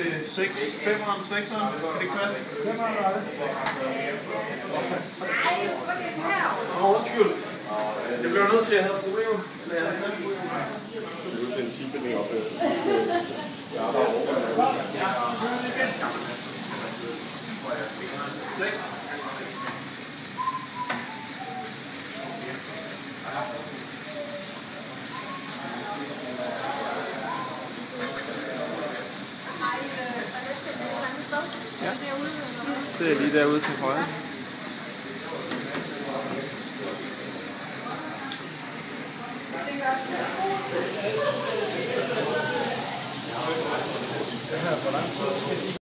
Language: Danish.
til 6, 5'eren, 6'eren. Kan det ikke passe? 5'eren er det. Undskyld. Jeg blev nødt til at have problemer. Det er jo den timebening op. Jeg har bare over. 6. Ja, det er lige derude til højre.